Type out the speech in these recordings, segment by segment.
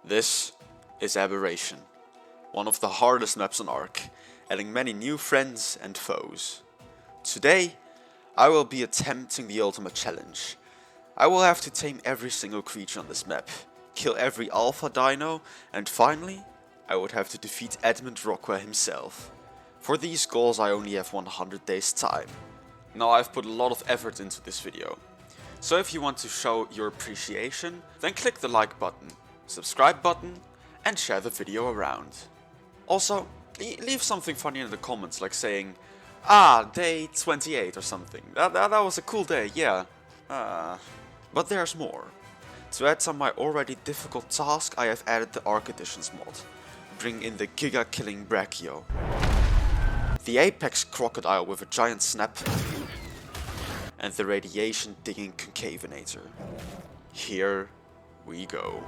This is Aberration, one of the hardest maps on ARK, adding many new friends and foes. Today, I will be attempting the ultimate challenge. I will have to tame every single creature on this map, kill every alpha dino, and finally, I would have to defeat Edmund Rockwell himself. For these goals I only have 100 days time. Now I've put a lot of effort into this video. So if you want to show your appreciation, then click the like button, subscribe button, and share the video around. Also, leave something funny in the comments, like saying, day 28 or something. That was a cool day, yeah. But there's more. To add to my already difficult task, I have added the ARK Editions mod. Bring in the Giga Killing Brachio, the Apex Crocodile with a giant snap, and the Radiation Digging Concavinator. Here we go.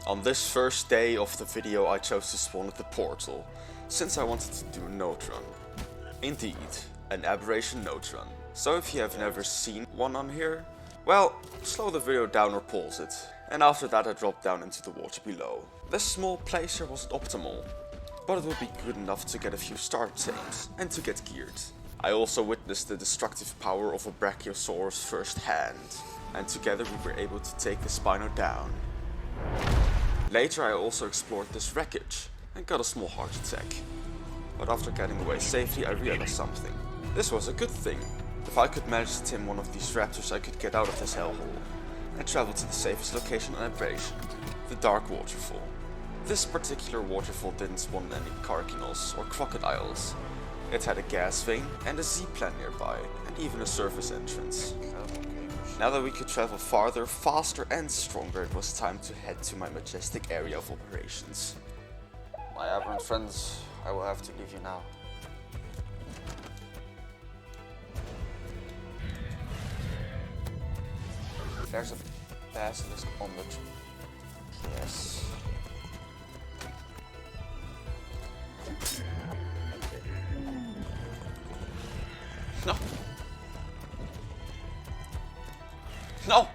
On this first day of the video I chose to spawn at the portal, since I wanted to do a node run. Indeed, an Aberration node run. So if you have never seen one on here, well, slow the video down or pause it. And after that I dropped down into the water below. This small place here wasn't optimal, but it would be good enough to get a few start tames and to get geared. I also witnessed the destructive power of a Brachiosaurus firsthand, and together we were able to take the Spino down. Later I also explored this wreckage and got a small heart attack. But after getting away safely I realized something. This was a good thing. If I could manage to tame one of these raptors I could get out of this hellhole and travel to the safest location on Aberration, the Dark Waterfall. This particular waterfall didn't spawn any carcinals or crocodiles. It had a gas vein and a Z-plan nearby, and even a surface entrance. Now that we could travel farther, faster and stronger, it was time to head to my majestic area of operations. My aberrant friends, I will have to leave you now. There's a basilisk on the tree. Yes. No! No!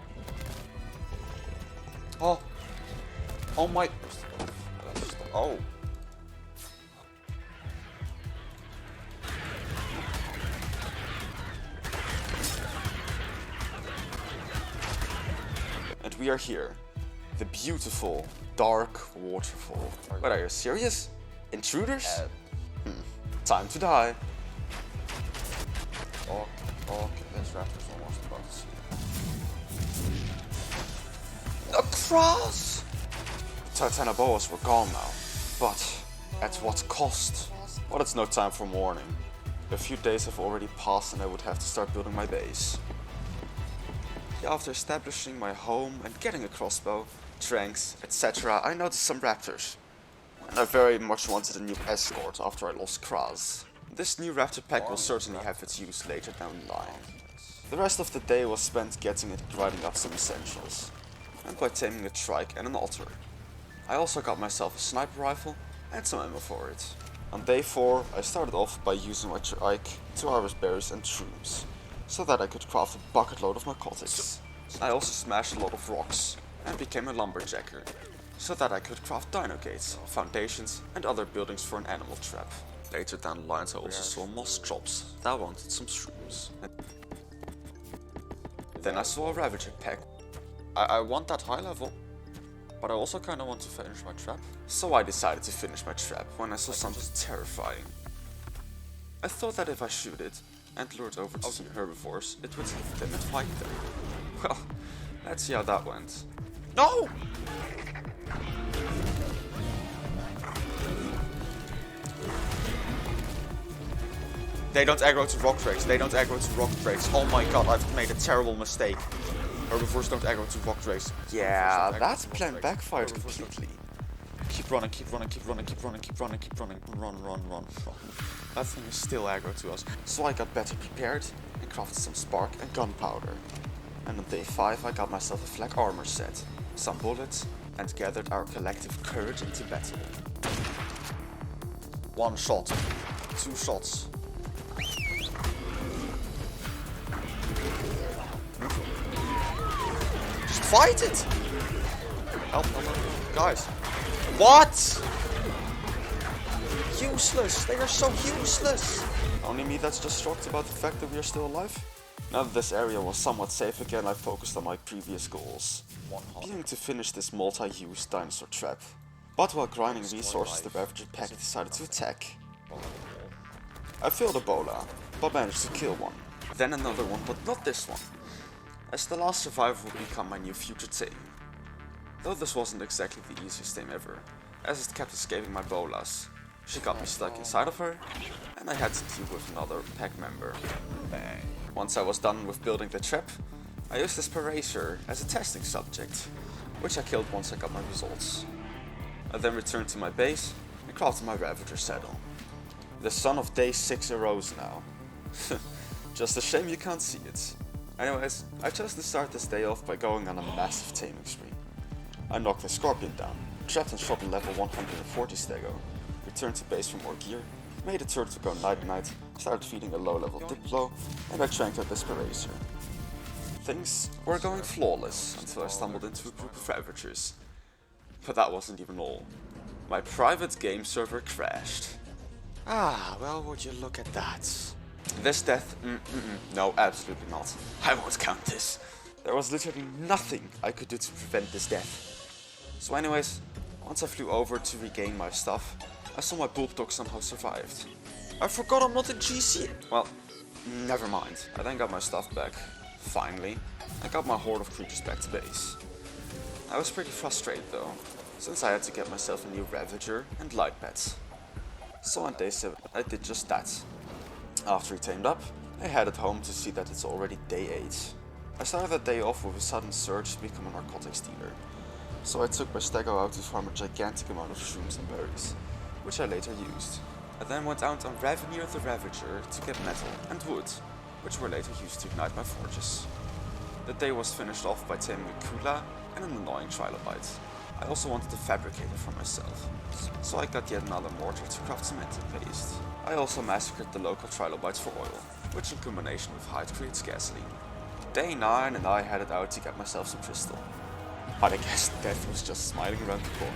Oh! Oh my... Oh! And we are here. The beautiful, dark waterfall. But are you serious? Intruders? Time to die. Oh, this raptor's almost about to see. A cross! Titanoboas were gone now, but at what cost? Well, it's no time for mourning. A few days have already passed and I would have to start building my base. After establishing my home and getting a crossbow, tranks, etc., I noticed some raptors. And I very much wanted a new escort after I lost Kraz. This new raptor pack will certainly have its use later down the line. The rest of the day was spent getting it grinding out some essentials, and by taming a trike and an otter. I also got myself a sniper rifle and some ammo for it. On day 4 I started off by using my trike to harvest berries and shrooms, so that I could craft a bucket load of narcotics. I also smashed a lot of rocks and became a lumberjacker, so that I could craft dino gates, foundations and other buildings for an animal trap. Later down the lines I also saw moss drops that wanted some shrooms. Then I saw a ravager pack. I want that high level, but I also kinda want to finish my trap. So I decided to finish my trap when I saw something terrifying. I thought that if I shoot it and lure it over to some herbivores, it would give them and fight them. Well, let's see how that went. No! They don't aggro to rock drakes, they don't aggro to rock drakes. Oh my god, I've made a terrible mistake. Herbivores don't aggro to rock drakes. Yeah, that plan backfired completely. Keep running, keep running, keep running, keep running, keep running, keep running. Run, run, run, run. That thing is still aggro to us. So I got better prepared and crafted some spark and gunpowder. And on day 5 I got myself a flak armor set. some bullets, and gathered our collective courage into battle. 1 shot, 2 shots. Just fight it! Help, guys. What? Useless! They are so useless! Only me that's just shocked about the fact that we are still alive? Now that this area was somewhat safe again, I focused on my previous goals, being to finish this multi-use dinosaur trap. But while grinding resources, the Ravager pack decided to attack. I failed Ebola, but managed to kill one. Then another one, but not this one, as the last survivor would become my new future tame. Though this wasn't exactly the easiest tame ever, as it kept escaping my bolas. She got me stuck inside of her, and I had to deal with another pack member. Once I was done with building the trap, I used Aberration as a testing subject, which I killed once I got my results. I then returned to my base and crafted my Ravager saddle. The sun of day 6 arose now. Just a shame you can't see it. Anyways, I chose to start this day off by going on a massive taming spree. I knocked a scorpion down, trapped and shot a level 140 stego, returned to base for more gear, made a turtle go night-night, started feeding a low-level Diplo, and I tranked out Aberration. Things were going flawless until I stumbled into a group of Ravagers. But that wasn't even all. My private game server crashed. Ah, well, would you look at that. This death? No, absolutely not. I won't count this. There was literally nothing I could do to prevent this death. So anyways, once I flew over to regain my stuff, I saw my bulldog somehow survived. I forgot I'm not in GC. Well, never mind. I then got my stuff back. Finally, I got my horde of creatures back to base. I was pretty frustrated though, since I had to get myself a new Ravager and light pets. So on day 7, I did just that. After he tamed up, I headed home to see that it's already day 8. I started that day off with a sudden surge to become a narcotics dealer. So I took my stego out to farm a gigantic amount of shrooms and berries, which I later used. I then went out on Raveneer the Ravager to get metal and wood, which were later used to ignite my forges. The day was finished off by taming a Kula and an annoying trilobite. I also wanted a fabricator for myself, so I got yet another mortar to craft cement and paste. I also massacred the local trilobites for oil, which in combination with hide creates gasoline. Day 9 and I headed out to get myself some crystal. But I guess death was just smiling around the corner.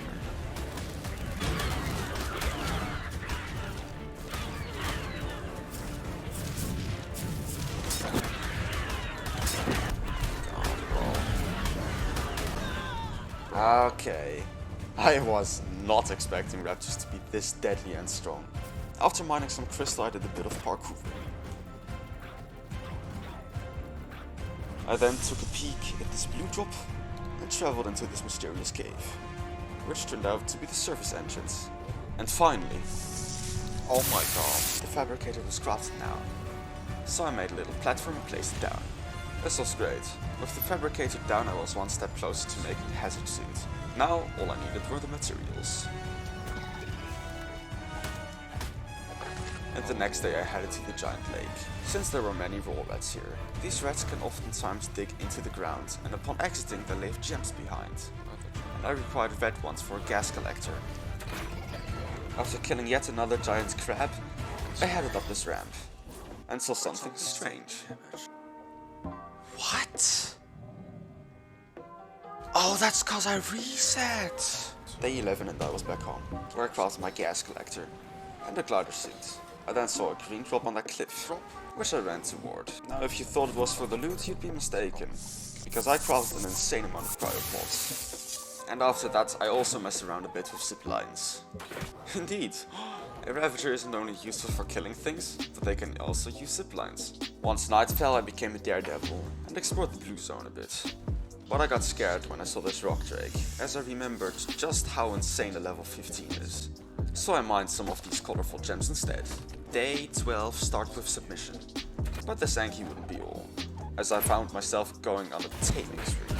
Okay, I was not expecting raptors to be this deadly and strong. After mining some crystal, I did a bit of parkour. I then took a peek at this blue drop and traveled into this mysterious cave, which turned out to be the surface entrance. And finally, oh my god, the fabricator was crafted now. So I made a little platform and placed it down. This was great. With the fabricator down, I was one step closer to making a hazard suit. Now, all I needed were the materials. And the next day I headed to the giant lake. Since there were many raw rats here, these rats can oftentimes dig into the ground, and upon exiting they leave gems behind. And I required red ones for a gas collector. After killing yet another giant crab, I headed up this ramp, and saw something strange. What? Oh, that's cause I reset! Day 11 and I was back home, where I crafted my gas collector and a glider suit. I then saw a green drop on that cliff, which I ran toward. Now if you thought it was for the loot, you'd be mistaken, because I crafted an insane amount of cryopods. And after that, I also messed around a bit with zip lines. Indeed, a Ravager isn't only useful for killing things, but they can also use zip lines. Once night fell, I became a daredevil and explored the blue zone a bit. But I got scared when I saw this rock drake, as I remembered just how insane a level 15 is. So I mined some of these colorful gems instead. Day 12 start with submission. But this Anki wouldn't be all, as I found myself going on a taming spree.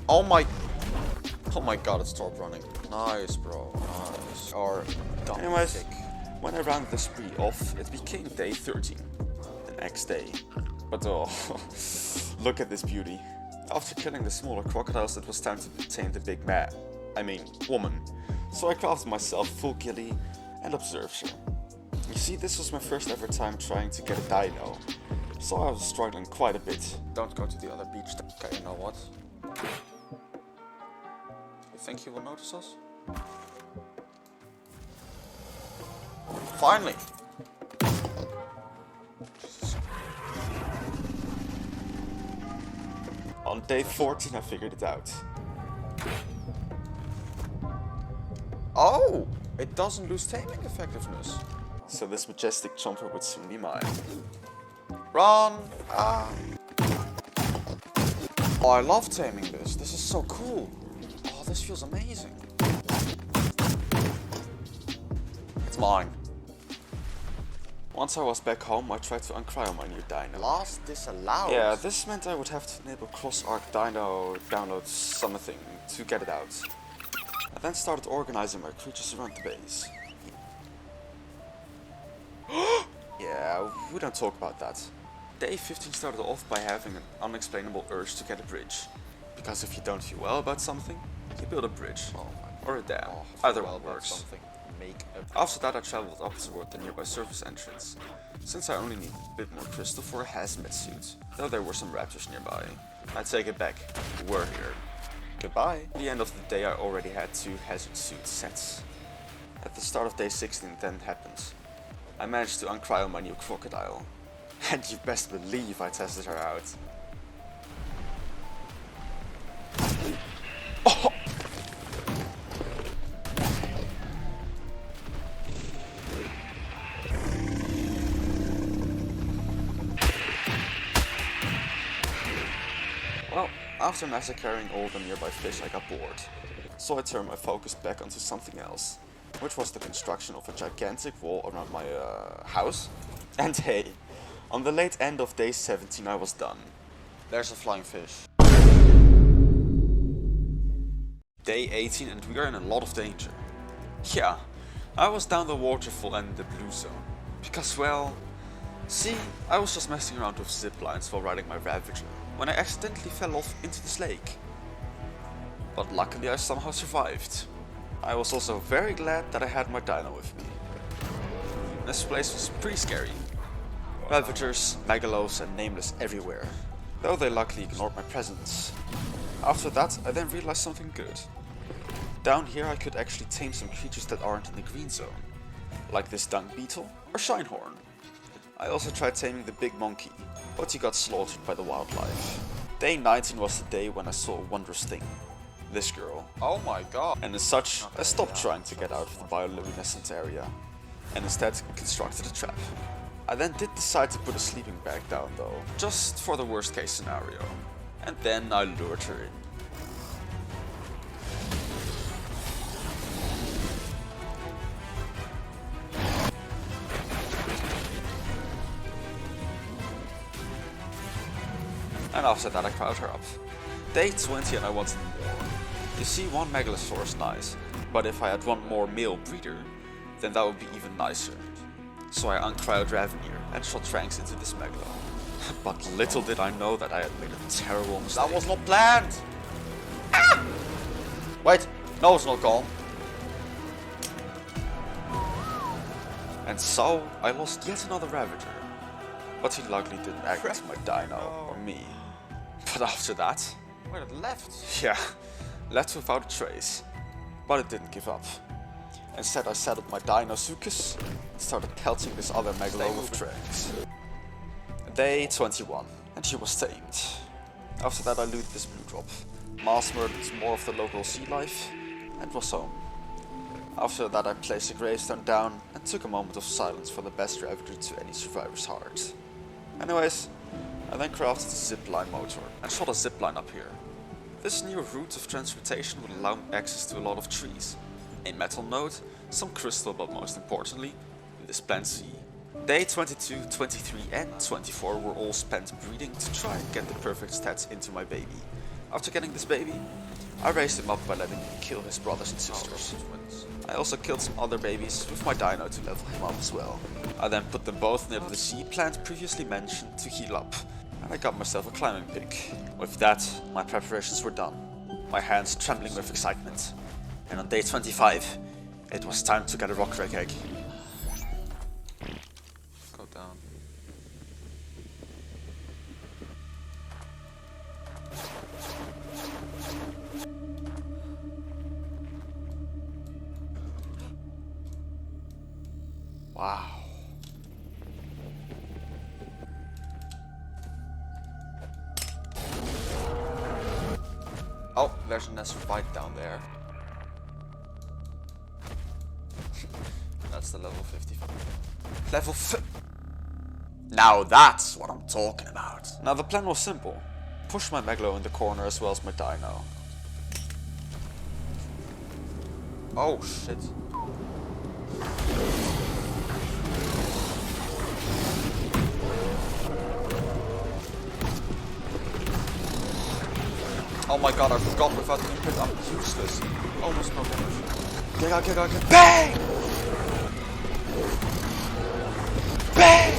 Oh my god, it's torp running. Nice, bro, nice. Or dumb. Anyways, when I rounded the spree off, it became day 13. An next day. But oh, look at this beauty. After killing the smaller crocodiles, it was time to tame the big woman. So I crafted myself full ghillie and observed her. You see, this was my first ever time trying to get a dino, so I was struggling quite a bit. Don't go to the other beach. Okay, you know what? You think he will notice us? Finally! On day 14 I figured it out. Oh! It doesn't lose taming effectiveness. So this majestic chomper would soon be mine. Run! Ah! Oh, I love taming this. This is so cool. Oh, this feels amazing. It's mine. Once I was back home, I tried to uncryo my new dino. Last disallowed? Yeah, this meant I would have to enable cross-ARK dino download something to get it out. I then started organizing my creatures around the base. Yeah, we don't talk about that. Day 15 started off by having an unexplainable urge to get a bridge. Because if you don't feel well about something, you build a bridge. Or a dam. Either one works. After that I traveled up toward the nearby surface entrance, since I only need a bit more crystal for a hazmat suit, though there were some raptors nearby. I take it back, we're here. Goodbye. At the end of the day I already had 2 hazard suit sets. At the start of day 16 then happened. I managed to uncryo my new crocodile. And you best believe I tested her out. Oh! Well, after massacring all the nearby fish I got bored. So I turned my focus back onto something else. Which was the construction of a gigantic wall around my house. And hey, on the late end of day 17 I was done. There's a flying fish. Day 18 and we are in a lot of danger. Yeah, I was down the waterfall and in the blue zone. Because well, see, I was just messing around with zip lines while riding my Ravager, when I accidentally fell off into this lake. But luckily I somehow survived. I was also very glad that I had my dino with me. This place was pretty scary. Ravagers, megalos and nameless everywhere, though they luckily ignored my presence. After that I then realized something good. Down here I could actually tame some creatures that aren't in the green zone, like this dung beetle or shinehorn. I also tried taming the big monkey, but he got slaughtered by the wildlife. Day 19 was the day when I saw a wondrous thing. This girl. Oh my god. And as such, I stopped trying to get out of the bioluminescent area, and instead constructed a trap. I then did decide to put a sleeping bag down though, just for the worst case scenario. And then I lured her in. And after that I crowd her up. Day 20 and I wanted more. You see, one megalosaur is nice, but if I had one more male breeder, then that would be even nicer. So I uncryoed Ravenir and shot Tranks into this megalo. But little did I know that I had made a terrible mistake. That was not planned! Ah! Wait, no, it's not gone. And so I lost yet another Ravager. But he luckily didn't act as my dino or me. But after that, when it left, yeah, left without a trace. But it didn't give up. Instead I set up my Dinosuchus and started pelting this other megalo with Tranks. Day 21, and she was tamed. After that I looted this blue drop, mass murdered more of the local sea life, and was home. After that I placed a gravestone down and took a moment of silence for the best Ravager to any survivor's heart. Anyways, I then crafted a zipline motor and shot a zipline up here. This new route of transportation would allow access to a lot of trees, a metal node, some crystal, but most importantly, this plant sea. Day 22, 23 and 24 were all spent breeding to try and get the perfect stats into my baby. After getting this baby, I raised him up by letting him kill his brothers and sisters. I also killed some other babies with my dino to level him up as well. I then put them both near the sea plant previously mentioned to heal up, and I got myself a climbing pick. With that, my preparations were done, my hands trembling with excitement. And on day 25, it was time to get a rock egg. Go down. Wow. Oh, there's a nest of bite down there. That's the level 55. Level Now that's what I'm talking about. Now the plan was simple. Push my Megalo in the corner as well as my dino. Oh shit. Oh my god, I forgot without the input I'm useless. Almost no damage. Get. Bang! Bang!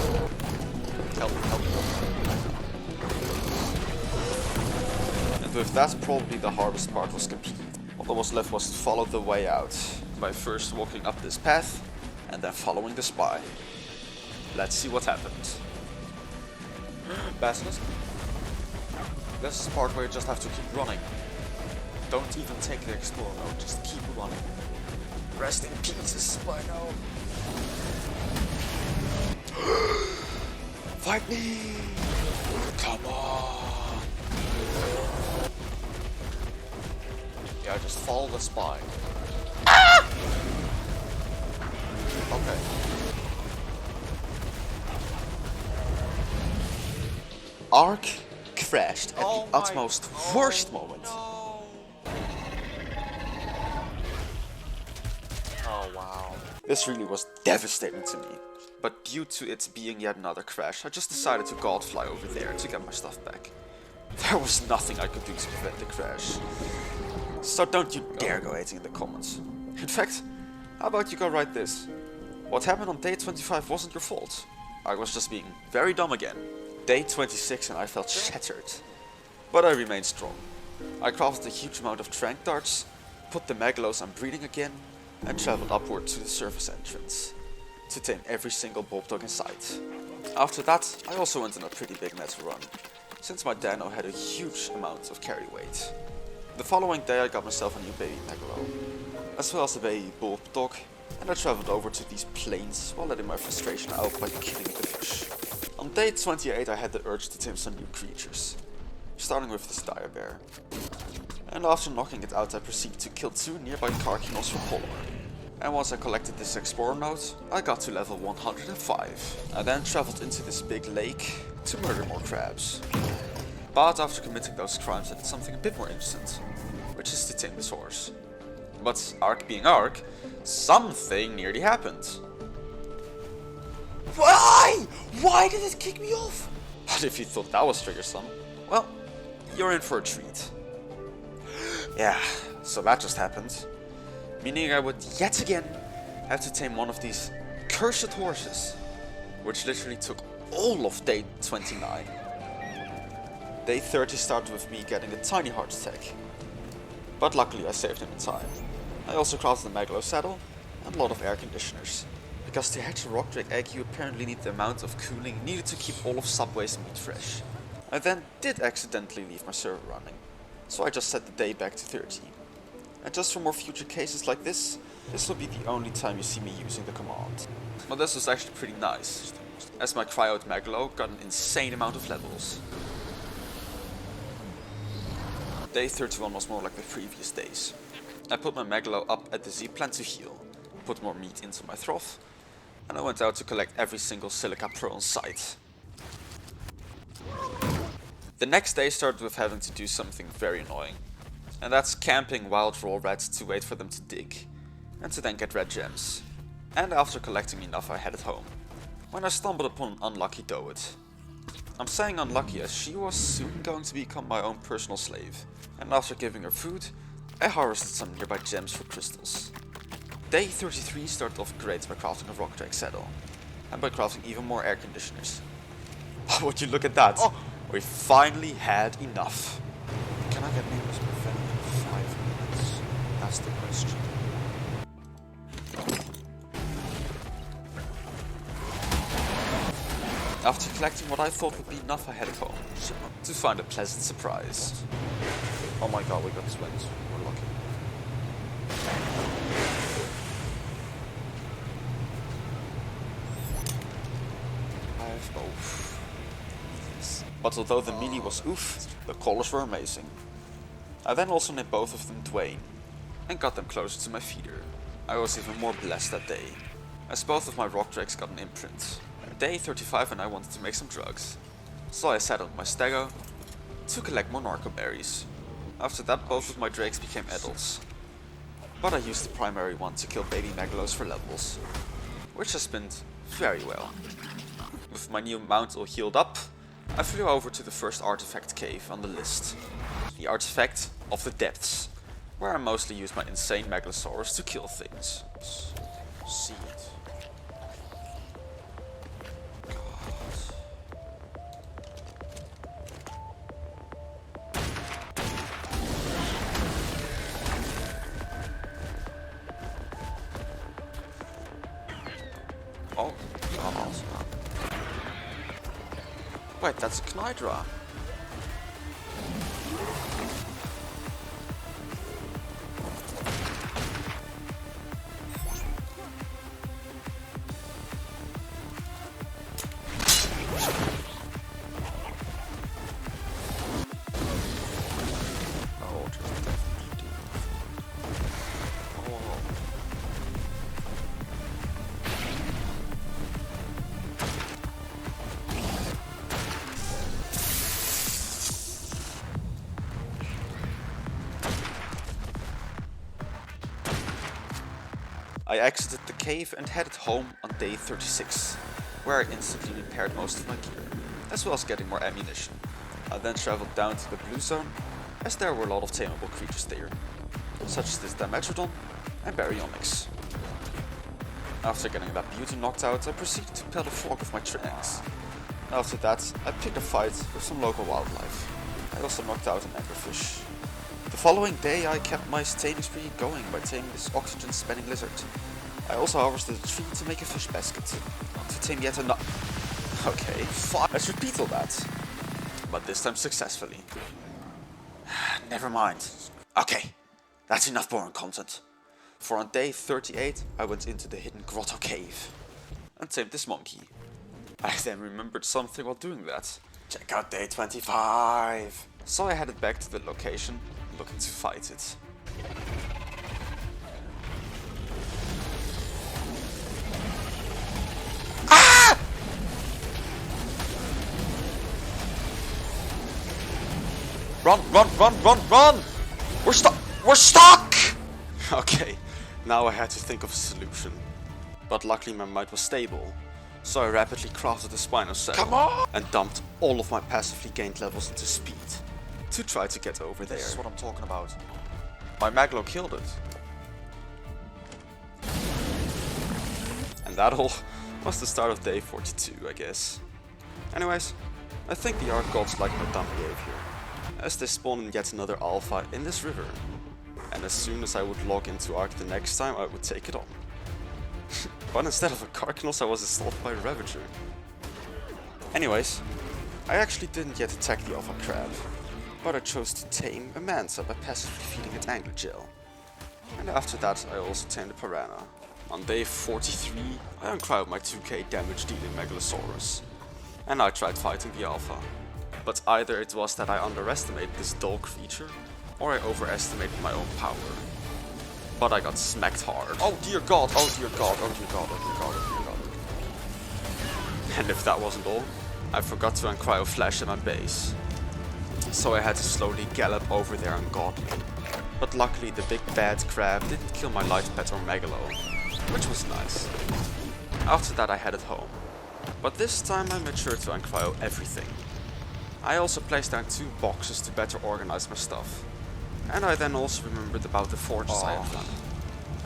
Help. And with that, probably the hardest part was complete. All that was left was to follow the way out, by first walking up this path, and then following the spy. Let's see what happens. Basilisk? This is the part where you just have to keep running. Don't even take the explore mode, just keep running. Rest in pieces, Spino. Fight me! Come on! Yeah, just follow the spy. Ah! Okay. ARK crashed at the utmost worst moment. No. Oh wow. This really was devastating to me. But due to it being yet another crash, I just decided to godfly over there to get my stuff back. There was nothing I could do to prevent the crash. So don't you dare go hating in the comments. In fact, how about you go write this? What happened on day 25 wasn't your fault. I was just being very dumb again. Day 26 and I felt shattered. But I remained strong. I crafted a huge amount of trank darts, put the Megalos on breeding again, and traveled upward to the surface entrance to tame every single bulb dog in sight. After that, I also went on a pretty big metal run, since my dino had a huge amount of carry weight. The following day I got myself a new baby Megalo, as well as a baby bulb dog, and I traveled over to these plains while letting my frustration out by killing the fish. On day 28 I had the urge to tame some new creatures, starting with this dire bear. And after knocking it out I proceeded to kill 2 nearby carcinoes for polar. And once I collected this explorer node, I got to level 105. I then traveled into this big lake to murder more crabs. But after committing those crimes I did something a bit more innocent, which is to tame this horse. But ARK being ARK, something nearly happened. Why? Why did it kick me off? But if you thought that was triggersome, well, you're in for a treat. Yeah, so that just happened. Meaning I would yet again have to tame one of these cursed horses, which literally took all of day 29. Day 30 started with me getting a tiny heart attack, but luckily I saved him in time. I also crafted a Megalo saddle and a lot of air conditioners, because to hatch a rock drake egg you apparently need the amount of cooling needed to keep all of Subway's meat fresh. I then did accidentally leave my server running, so I just set the day back to 30. And just for more future cases like this will be the only time you see me using the command. But this was actually pretty nice, as my cryoed Megalo got an insane amount of levels. Day 31 was more like the previous days. I put my Megalo up at the Z-plant to heal, put more meat into my trough, and I went out to collect every single silica pearl in sight. The next day started with having to do something very annoying. And that's camping wild raw rats to wait for them to dig, and to then get red gems. And after collecting enough I headed home, when I stumbled upon an unlucky doet. I'm saying unlucky as she was soon going to become my own personal slave, and after giving her food, I harvested some nearby gems for crystals. Day 33 started off great by crafting a rock drake saddle, and by crafting even more air conditioners. Would you look at that? Oh, we finally had enough. Can I get neighbors prevented in 5 minutes? That's the question. After collecting what I thought would be enough, I headed home to find a pleasant surprise. Oh my god, we got twins. We're lucky. I have both. But although the melee was oof, the colors were amazing. I then also named both of them Dwayne, and got them closer to my feeder. I was even more blessed that day, as both of my rock drakes got an imprint. Day 35 and I wanted to make some drugs, so I set up my stego to collect more narco berries. After that both of my drakes became adults, but I used the primary one to kill baby megalos for levels, which has been very well. With my new mount all healed up, I flew over to the first artifact cave on the list, the artifact of the depths, where I mostly use my insane megalosaurus to kill things. Seed. Oh, god. Wait, that's a Knydra. I exited the cave and headed home on day 36, where I instantly repaired most of my gear, as well as getting more ammunition. I then traveled down to the blue zone, as there were a lot of tameable creatures there, such as this Dimetrodon and Baryonyx. After getting that beauty knocked out, I proceeded to pet a frog with my tricks. After that, I picked a fight with some local wildlife. I also knocked out an anglerfish. The following day I kept my taming spree going by taming this oxygen spanning lizard. I also harvested a tree to make a fish basket, to tame yet another. Okay, fine. Let's repeat all that. But this time successfully. Never mind. Okay, that's enough boring content. For on day 38 I went into the hidden Grotto cave and tamed this monkey. I then remembered something while doing that. Check out day 25. So I headed back to the location, looking to fight it. Ah! Run, run, run, run, run! We're stuck! We're stuck! Okay, now I had to think of a solution. But luckily my mind was stable, so I rapidly crafted a Spinosaurus and dumped all of my passively gained levels into speed to try to get over there. This is what I'm talking about. My Maglo killed it. And that all was the start of day 42, I guess. Anyways, I think the ARK gods like my dumb behavior, as they spawn in yet another alpha in this river. And as soon as I would log into ARK the next time, I would take it on. But instead of a Carcanos, I was assaulted by a Ravager. Anyways, I actually didn't yet attack the alpha crab, but I chose to tame a Manta by passively feeding it angler gel. And after that I also tamed a Piranha. On day 43 I uncryoed my 2k damage dealing Megalosaurus, and I tried fighting the alpha. But either it was that I underestimated this dull creature, or I overestimated my own power. But I got smacked hard. Oh dear god, oh dear god, oh dear god, oh dear god, oh dear god. And if that wasn't all, I forgot to uncryo flash at my base. So I had to slowly gallop over there ungodly. But luckily the big bad crab didn't kill my light pet or Megalo, which was nice. After that I headed home. But this time I made sure to uncryo everything. I also placed down 2 boxes to better organize my stuff. And I then also remembered about the forges I had done.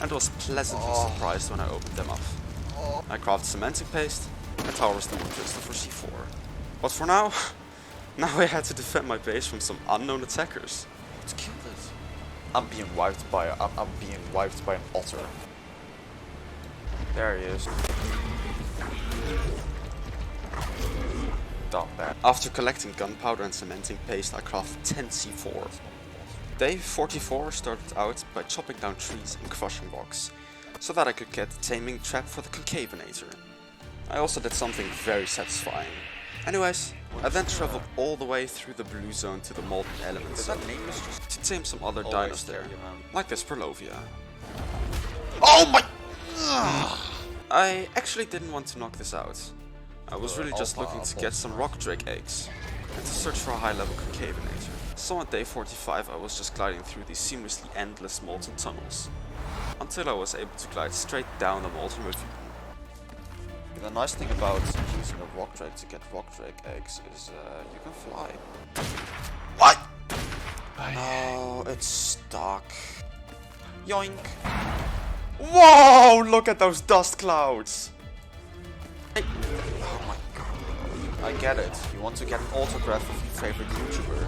And was pleasantly surprised when I opened them up. I crafted cementing paste and harvested wood crystal for C4. But for now, I had to defend my base from some unknown attackers. Let's kill it. I'm being wiped by an otter. There he is. Not bad. After collecting gunpowder and cementing paste, I crafted 10 C4. Day 44 started out by chopping down trees and crushing rocks, so that I could get the taming trap for the concavinator. I also did something very satisfying. Anyways, I then traveled all the way through the blue zone to the molten elements zone to tame some other dinos there, like this Perlovia. Oh my! I actually didn't want to knock this out. I was really just looking to get some rock drake eggs and to search for a high level concavinator. So on day 45 I was just gliding through these seamlessly endless molten tunnels, until I was able to glide straight down the molten ravine. The nice thing about using a rock drake to get rock drake eggs is you can fly. What? No, it's stuck. Yoink! Whoa, look at those dust clouds! Oh my god. I get it. You want to get an autograph of your favorite YouTuber.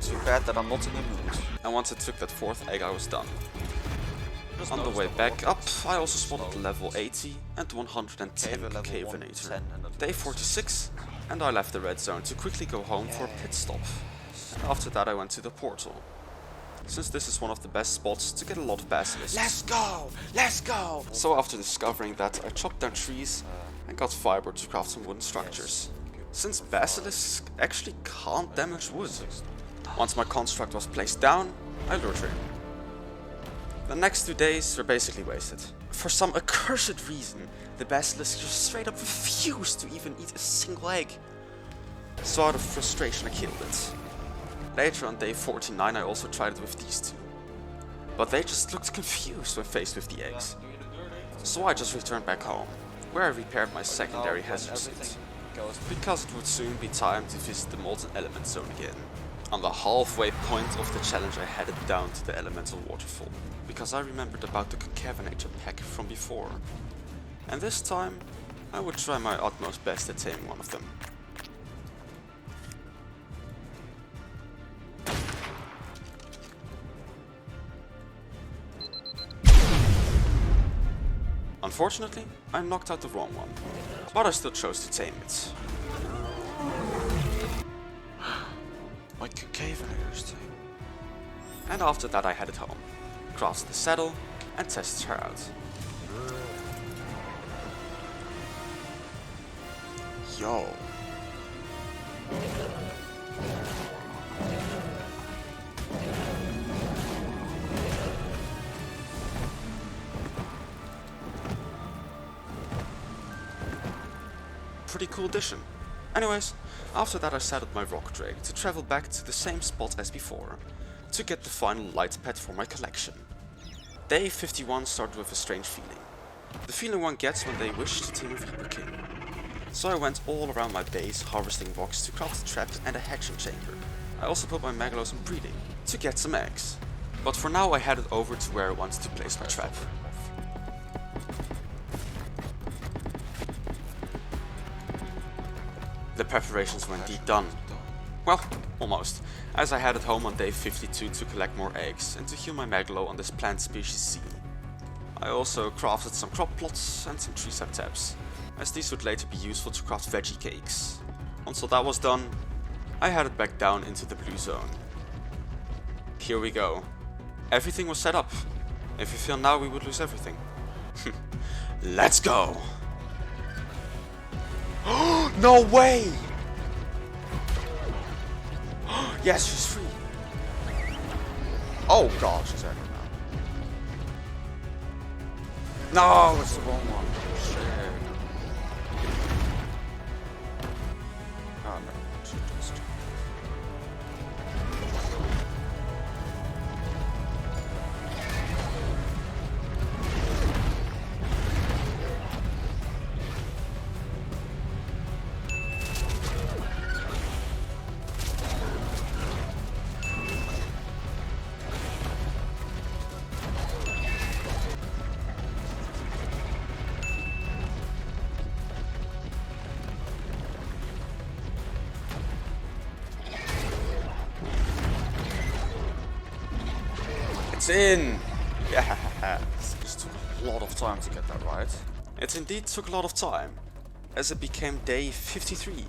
Too bad that I'm not in the mood. And once I took that 4th egg I was done. On the way back up, I also spotted level 80 and 110 concavinator. Day 46, and I left the red zone to quickly go home for a pit stop. After that I went to the portal, since this is one of the best spots to get a lot of basilisks. Let's go! Let's go! So after discovering that, I chopped down trees and got fiber to craft some wooden structures, since basilisks actually can't damage wood. Once my construct was placed down, I lured her in. The next 2 days were basically wasted. For some accursed reason, the basilisk just straight up refused to even eat a single egg. So out of frustration I killed it. Later on day 49 I also tried it with these 2. But they just looked confused when faced with the eggs. So I just returned back home, where I repaired my secondary hazard suit, because it would soon be time to visit the molten element zone again. On the halfway point of the challenge I headed down to the elemental waterfall, because I remembered about the concavinator pack from before. And this time, I would try my utmost best at taming one of them. Unfortunately, I knocked out the wrong one, but I still chose to tame it. My concavinator's tame. And after that I headed home, crafted the saddle, and tested her out. Yo. Pretty cool addition. Anyways, after that I saddled my rock drake to travel back to the same spot as before, to get the final light pet for my collection. Day 51 started with a strange feeling. The feeling one gets when they wish to tame a Reaper King. So I went all around my base harvesting rocks to craft a trap and a hatching chamber. I also put my Megalos in breeding, to get some eggs. But for now I headed over to where I wanted to place my trap. The preparations were indeed done. Well, almost, as I headed home on day 52 to collect more eggs and to heal my Megalo on this plant species C. I also crafted some crop plots and some tree sap tabs, as these would later be useful to craft veggie cakes. Once all that was done, I headed back down into the blue zone. Here we go. Everything was set up. If you fail now, we would lose everything. Let's go! No way! Yes, she's free. Oh god, she's out now. No, it's the wrong one. Shit. Oh no, she just. in! Yeah, it just took a lot of time to get that right. It indeed took a lot of time, as it became day 53,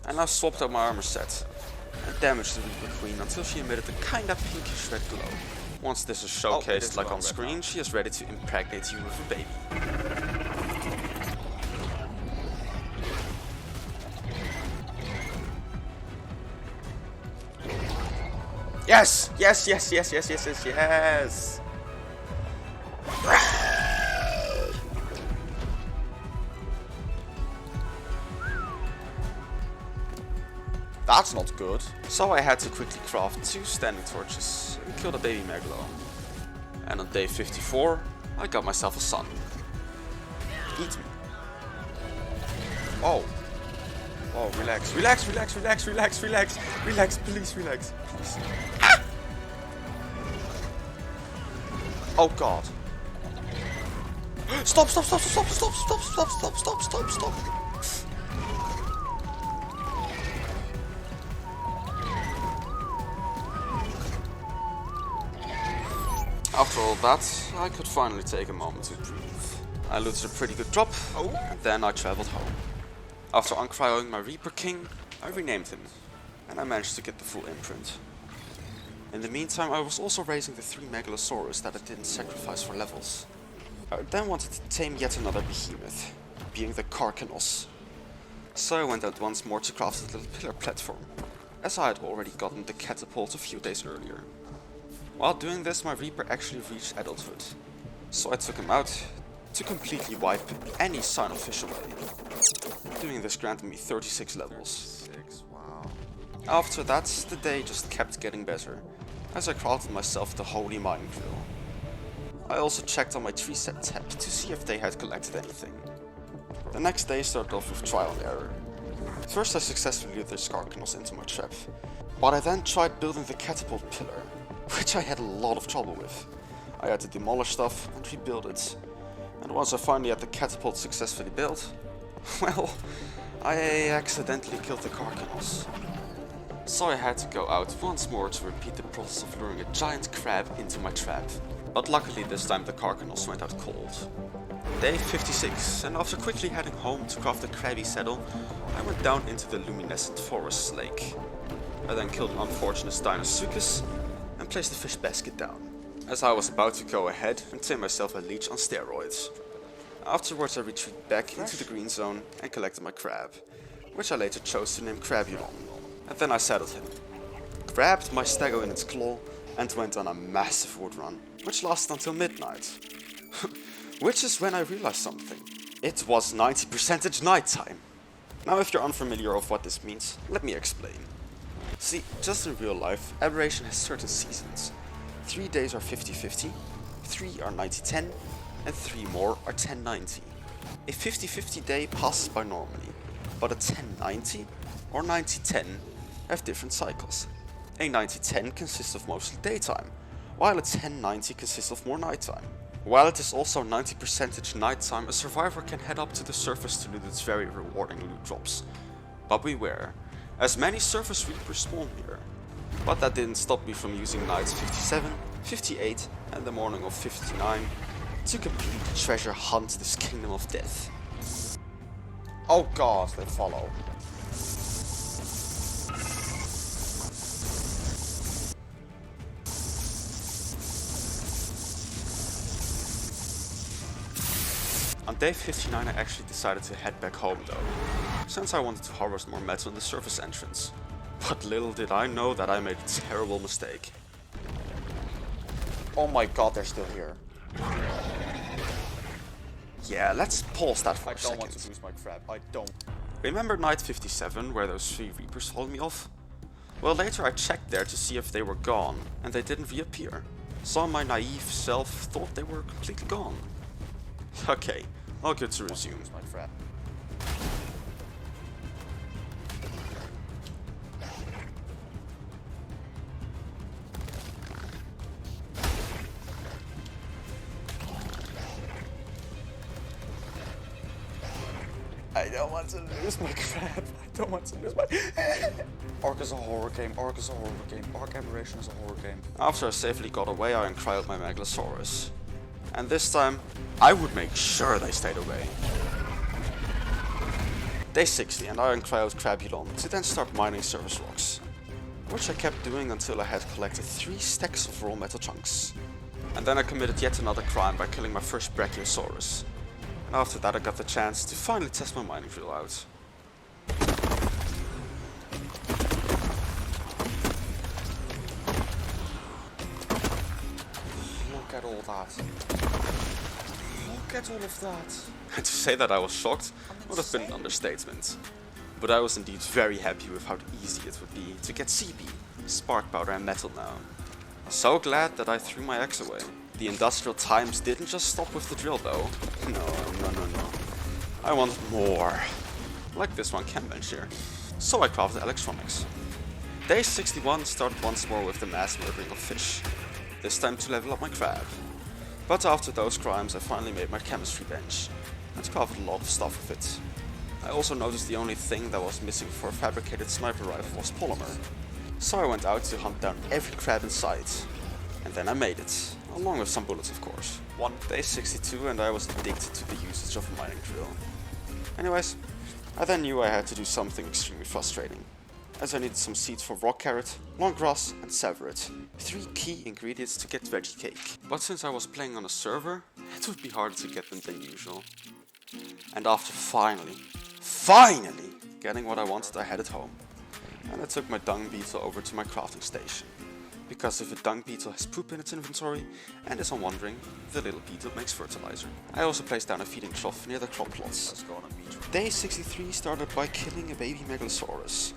and I swapped out my armor set and damaged the Reaper Queen until she emitted a kinda pinkish red glow. Once this is showcased like on screen, she is ready to impregnate you with a baby. Yes! Yes, yes, yes, yes, yes, yes, yes! That's not good. So I had to quickly craft 2 standing torches and kill the baby Megalo. And on day 54, I got myself a son. Eat me. Oh. Oh, relax, relax, relax, relax, relax, relax, relax, please, relax, please. Ah! Oh god. Stop, stop, stop, stop, stop, stop, stop, stop, stop, stop, stop. After all that, I could finally take a moment to breathe. I looted a pretty good drop, and then I traveled home. After uncryoing my Reaper King, I renamed him, and I managed to get the full imprint. In the meantime, I was also raising the 3 Megalosaurus that I didn't sacrifice for levels. I then wanted to tame yet another behemoth, being the Carcanos. So I went out once more to craft a little pillar platform, as I had already gotten the catapult a few days earlier. While doing this, my Reaper actually reached adulthood, so I took him out to completely wipe any sign of fish away. Doing this granted me 36 levels. 36, wow. After that, the day just kept getting better, as I crafted myself the Holy Mining Drill. I also checked on my tree set tab to see if they had collected anything. The next day started off with trial and error. First I successfully lured the Carcanos into my trap, but I then tried building the catapult pillar, which I had a lot of trouble with. I had to demolish stuff and rebuild it. And once I finally had the catapult successfully built, well, I accidentally killed the Carcanos. So I had to go out once more to repeat the process of luring a giant crab into my trap. But luckily this time the Carcanos went out cold. Day 56, and after quickly heading home to craft a crabby saddle, I went down into the luminescent forest lake. I then killed an unfortunate Dinosuchus and placed the fish basket down, as I was about to go ahead and tame myself a leech on steroids. Afterwards I retreated back into the green zone and collected my crab, which I later chose to name Crabulon, and then I saddled him, grabbed my stego in its claw and went on a massive wood run, which lasted until midnight. Which is when I realized something. It was 90% nighttime. Now if you're unfamiliar of what this means, let me explain. See, just in real life, Aberration has certain seasons. 3 days are 50-50, 3 are 90-10, and 3 more are 10-90. A 50-50 day passes by normally, but a 10-90 or 90-10 have different cycles. A 90-10 consists of mostly daytime, while a 10-90 consists of more nighttime. While it is also 90% nighttime, a survivor can head up to the surface to loot its very rewarding loot drops. But beware, as many surface reapers spawn here. But that didn't stop me from using nights 57, 58 and the morning of 59 to complete the treasure hunt, this kingdom of death. Oh god, they follow. On day 59 I actually decided to head back home though, since I wanted to harvest more metal in the surface entrance. But little did I know that I made a terrible mistake. Oh my god, they're still here. Yeah, let's pause that for a I don't second. want to lose my crab, I don't. Remember night 57 where those 3 reapers followed me off? Well, later I checked there to see if they were gone, and they didn't reappear. So my naive self thought they were completely gone. Okay, all good to resume. My crab. I don't want to lose my crab. don't want to lose my... ARK is a horror game, ARK is a horror game, ARK Aberration is a horror game. After I safely got away, I uncryed my Megalosaurus. And this time, I would make sure they stayed away. Day 60, and I uncryed Crabulon to then start mining surface rocks. Which I kept doing until I had collected 3 stacks of raw metal chunks. And then I committed yet another crime by killing my first Brachiosaurus. And after that I got the chance to finally test my mining drill out. Look at all that. Look at all of that. And to say that I was shocked would have been an understatement. But I was indeed very happy with how easy it would be to get CB, spark powder and metal now. So glad that I threw my axe away. The industrial times didn't just stop with the drill though. No. I wanted more. Like this one chem bench here. So I crafted electronics. Day 61 started once more with the mass murdering of fish. This time to level up my crab. But after those crimes I finally made my chemistry bench. And crafted a lot of stuff with it. I also noticed the only thing that was missing for a fabricated sniper rifle was polymer. So I went out to hunt down every crab in sight. And then I made it. Along with some bullets of course. Day 62 and I was addicted to the usage of a mining drill. Anyways, I then knew I had to do something extremely frustrating. As I needed some seeds for rock carrot, long grass and savarit. 3 key ingredients to get veggie cake. But since I was playing on a server, it would be harder to get them than usual. And after finally getting what I wanted, I headed home. And I took my dung beetle over to my crafting station. Because if a dung beetle has poop in its inventory and is unwandering, the little beetle makes fertilizer. I also placed down a feeding trough near the crop plots. Let's go on a beach. Day 63 started by killing a baby Megalosaurus.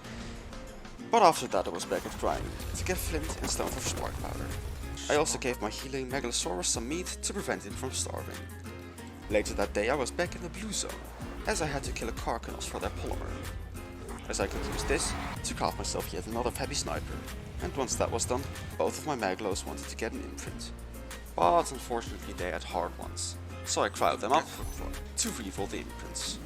But after that I was back at grinding to get flint and stone for spark powder. I also gave my healing Megalosaurus some meat to prevent him from starving. Later that day I was back in the blue zone, as I had to kill a Carcanos for their polymer. As I could use this to craft myself yet another heavy sniper. And once that was done, both of my Megalos wanted to get an imprint. But unfortunately they had hard ones, so I crowded them up to reroll the imprints.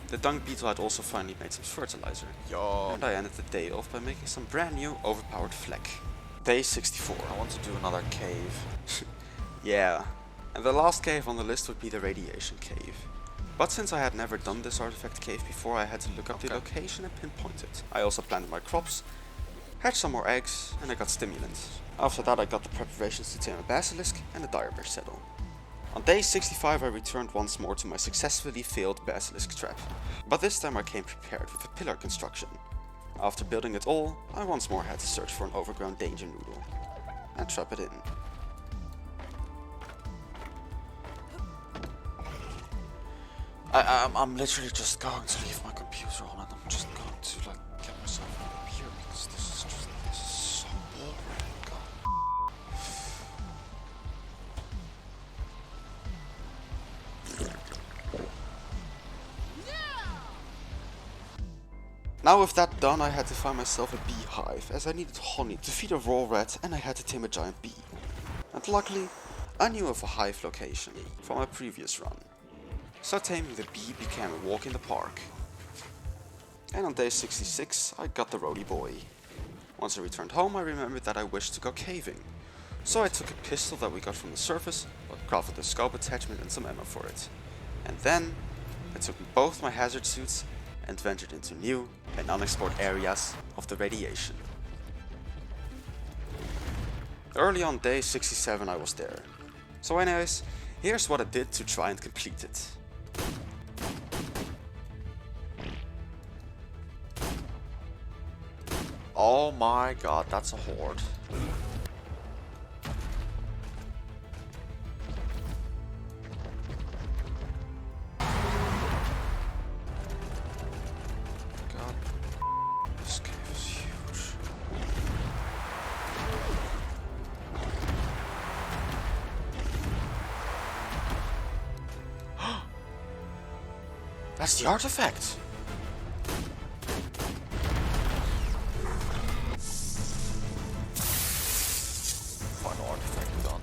The dung beetle had also finally made some fertilizer, and I ended the day off by making some brand new overpowered flak. Day 64. I want to do another cave. Yeah, and the last cave on the list would be the radiation cave. But since I had never done this artifact cave before, I had to look up the location and pinpoint it. I also planted my crops, hatched some more eggs, and I got stimulants. After that I got the preparations to tame a basilisk and a dire bear saddle. On day 65 I returned once more to my successfully failed basilisk trap. But this time I came prepared with a pillar construction. After building it all, I once more had to search for an overgrown danger noodle and trap it in. I'm literally just going to leave my computer on and I'm just going to get myself a beer because this is so boring. God. Now with that done, I had to find myself a beehive as I needed honey to feed a raw rat and I had to tame a giant bee. And luckily, I knew of a hive location from my previous run. So taming the bee became a walk in the park. And on day 66 I got the roadie boy. Once I returned home I remembered that I wished to go caving. So I took a pistol that we got from the surface, crafted a scope attachment and some ammo for it. And then I took both my hazard suits and ventured into new and unexplored areas of the radiation. Early on day 67 I was there. So anyways, here's what I did to try and complete it. Oh my god, that's a horde. God, this cave is huge. That's the artifact! Final artifact done.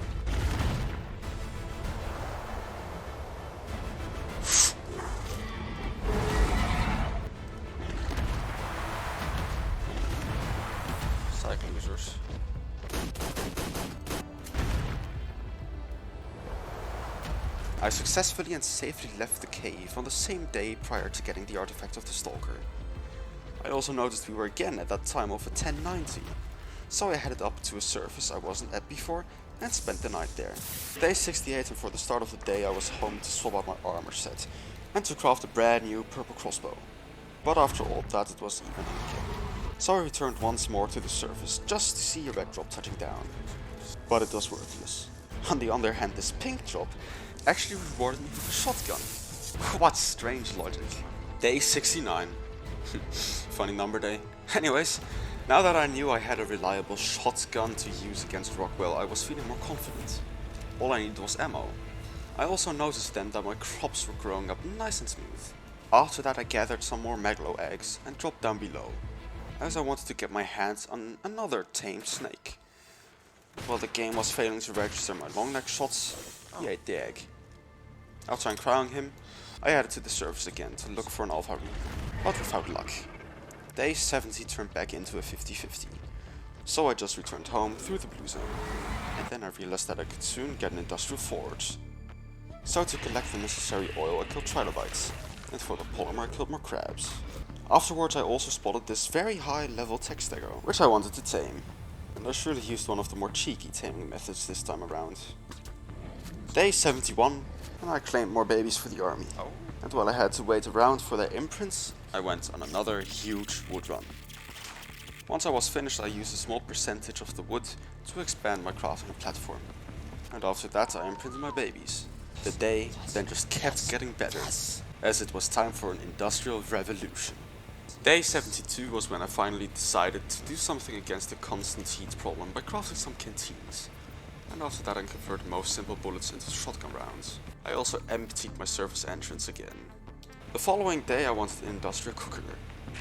Cycle users. I successfully and safely left the cave on the same day prior to getting the artifact of the Stalker. I also noticed we were again at that time of a 1090, so I headed up to a surface I wasn't at before and spent the night there. Day 68, and for the start of the day I was home to swap out my armor set and to craft a brand new purple crossbow. But after all that, it was evening again, so I returned once more to the surface just to see a red drop touching down. But it was worthless. On the other hand, this pink drop actually rewarded me with a shotgun. What strange logic. Day 69. Funny number day. Anyways, now that I knew I had a reliable shotgun to use against Rockwell, I was feeling more confident. All I needed was ammo. I also noticed then that my crops were growing up nice and smooth. After that I gathered some more Maglo eggs and dropped down below, as I wanted to get my hands on another tamed snake. While the game was failing to register my long neck shots, he ate the egg. After uncrowing him, I headed to the surface again to look for an alpha reaper, but without luck. Day 70 turned back into a 50-50, so I just returned home through the blue zone, and then I realized that I could soon get an industrial forge. So to collect the necessary oil I killed trilobites, and for the polymer I killed more crabs. Afterwards I also spotted this very high level tech stego, which I wanted to tame, and I surely used one of the more cheeky taming methods this time around. Day 71, and I claimed more babies for the army. And while I had to wait around for their imprints, I went on another huge wood run. Once I was finished, I used a small percentage of the wood to expand my crafting platform. And after that I imprinted my babies. The day then just kept getting better, as it was time for an industrial revolution. Day 72 was when I finally decided to do something against the constant heat problem by crafting some canteens. And after that I converted most simple bullets into shotgun rounds. I also emptied my surface entrance again. The following day I wanted an industrial cooker,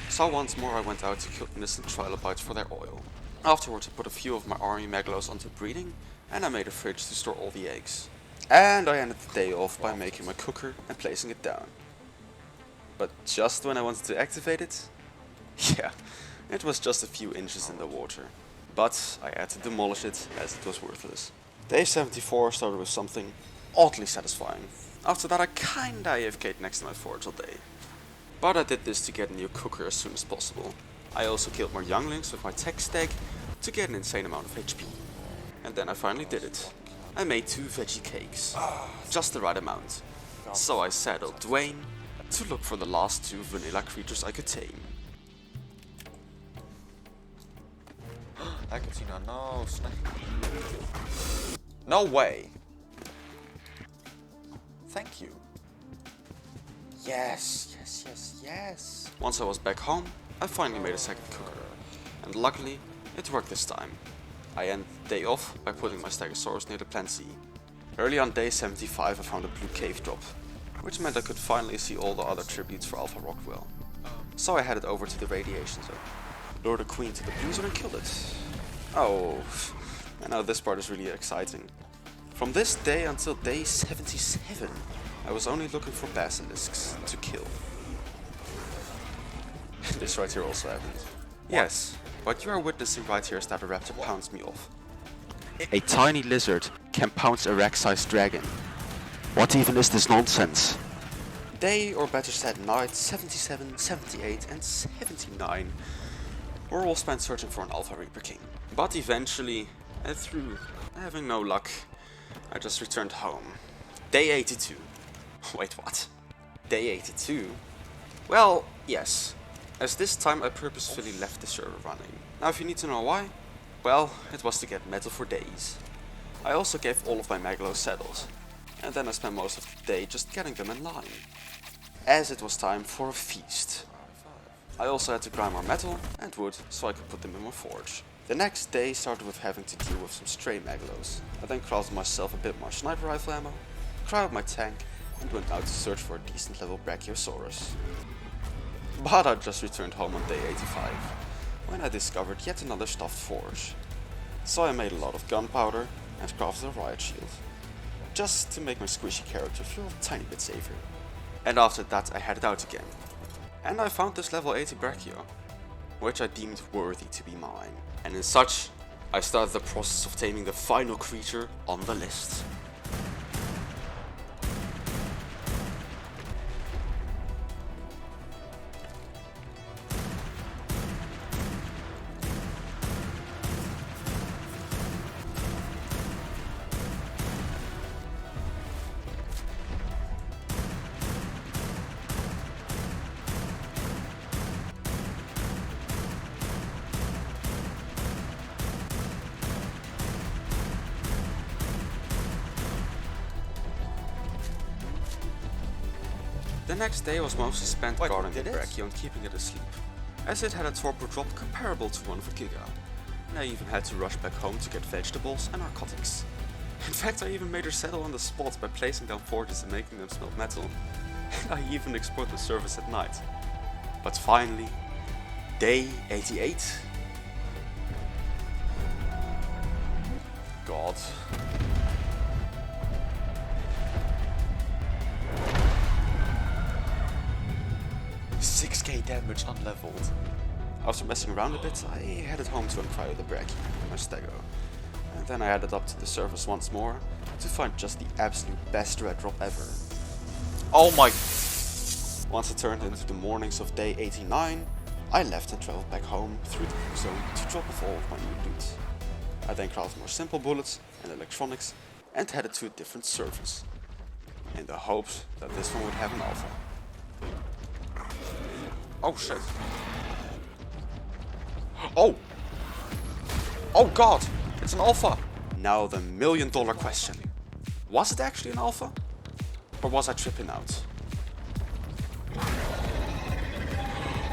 so once more I went out to kill innocent trilobites for their oil. Afterwards I put a few of my army Maglos onto breeding, and I made a fridge to store all the eggs. And I ended the day off by making my cooker and placing it down. But just when I wanted to activate it, yeah, it was just a few inches in the water. But I had to demolish it, as it was worthless. Day 74 started with something oddly satisfying. After that I kinda AFK'd next to my forge all day. But I did this to get a new cooker as soon as possible. I also killed more younglings with my tech stag to get an insane amount of HP. And then I finally did it. I made 2 veggie cakes, just the right amount. So I saddled Dwayne to look for the last 2 vanilla creatures I could tame. I can see now. No, snake. No way. Thank you. Yes, yes, yes, yes. Once I was back home, I finally made a second cooker. And luckily, it worked this time. I ended the day off by putting my Stegosaurus near the Plant Sea. Early on day 75 I found a blue cave drop, which meant I could finally see all the other tributes for Alpha Rockwell. So I headed over to the radiation zone, lured a queen to the blue zone and killed it. Oh, I know this part is really exciting. From this day until day 77, I was only looking for basilisks to kill. This right here also happened. Yes, what you are witnessing right here is that a raptor pounced me off. A tiny lizard can pounce a rack-sized dragon. What even is this nonsense? Day, or better said night, 77, 78 and 79 were all spent searching for an Alpha Reaper King. But eventually, and through having no luck, I just returned home. Day 82. Wait, what? Day 82? Well, yes. As this time I purposefully left the server running. Now if you need to know why, well, it was to get metal for days. I also gave all of my Maglos saddles, and then I spent most of the day just getting them in line, as it was time for a feast. I also had to grind more metal and wood so I could put them in my forge. The next day started with having to deal with some stray Maglos. I then crafted myself a bit more sniper rifle ammo, crafted my tank, and went out to search for a decent level Brachiosaurus. But I just returned home on day 85, when I discovered yet another stuffed forge. So I made a lot of gunpowder and crafted a riot shield, just to make my squishy character feel a tiny bit safer. And after that I headed out again, and I found this level 80 Brachio. which I deemed worthy to be mine. And as such, I started the process of taming the final creature on the list. The next day was mostly spent guarding the Brachy and keeping it asleep, as it had a torpor drop comparable to one of a Giga, and I even had to rush back home to get vegetables and narcotics. In fact, I even made her settle on the spot by placing down forges and making them smelt metal, and I even explored the surface at night. But finally, day 88. God. 6k damage unleveled. After messing around a bit, I headed home to uncryo the Brachy and my stego. And then I headed up to the surface once more to find just the absolute best red drop ever. Oh my... Once it turned into the mornings of day 89, I left and traveled back home through the zone to drop off all of my new loot. I then crafted more simple bullets and electronics and headed to a different surface, in the hopes that this one would have an alpha. Oh shit. Oh! Oh god! It's an alpha! Now the $1 million question. Was it actually an alpha? Or was I tripping out?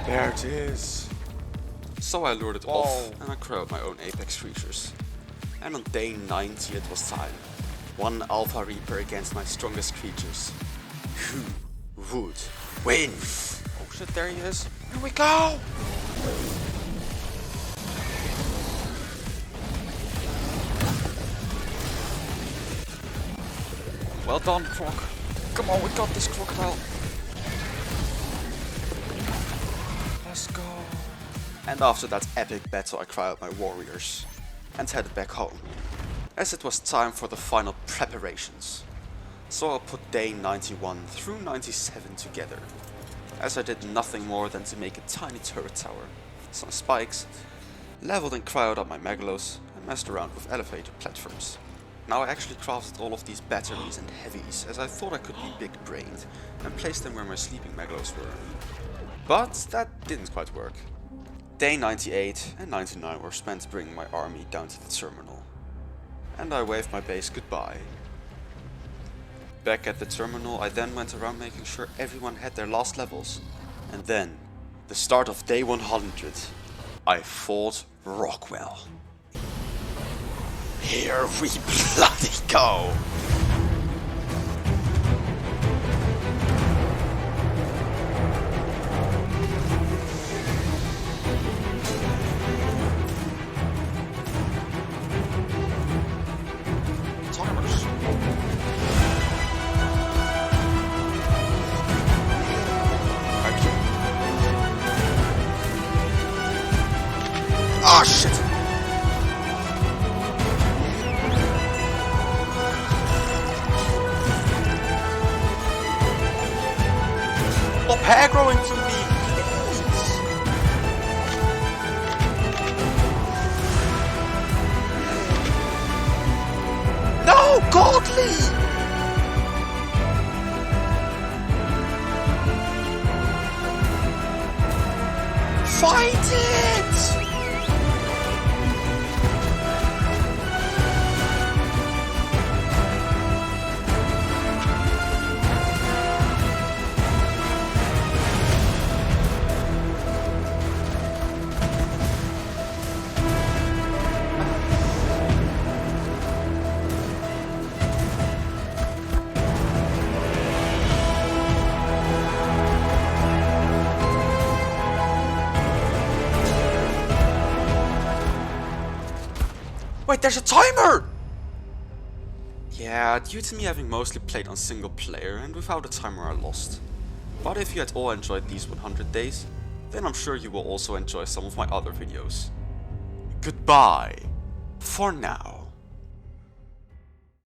There it is! So I lured it off and I crowed my own apex creatures. And on day 90 it was time. One Alpha Reaper against my strongest creatures. Who would win? Oh shit, there he is. Here we go! Well done, Croc. Come on, we got this, crocodile. Let's go. And after that epic battle, I cried out my warriors and headed back home, as it was time for the final preparations. So I'll put day 91 through 97 together, as I did nothing more than to make a tiny turret tower, some spikes, leveled and cryoed up my megalos, and messed around with elevator platforms. Now I actually crafted all of these batteries and heavies, as I thought I could be big-brained and placed them where my sleeping megalos were. But that didn't quite work. Day 98 and 99 were spent bringing my army down to the terminal, and I waved my base goodbye. Back at the terminal, I then went around making sure everyone had their last levels, and then, the start of day 100, I fought Rockwell. Here we bloody go! Timers. Oh shit! Stop hair growing from me, please! No, godly! Fight it! Wait, there's a timer! Yeah, due to me having mostly played on single player and without a timer I lost. But if you at all enjoyed these 100 days, then I'm sure you will also enjoy some of my other videos. Goodbye for now.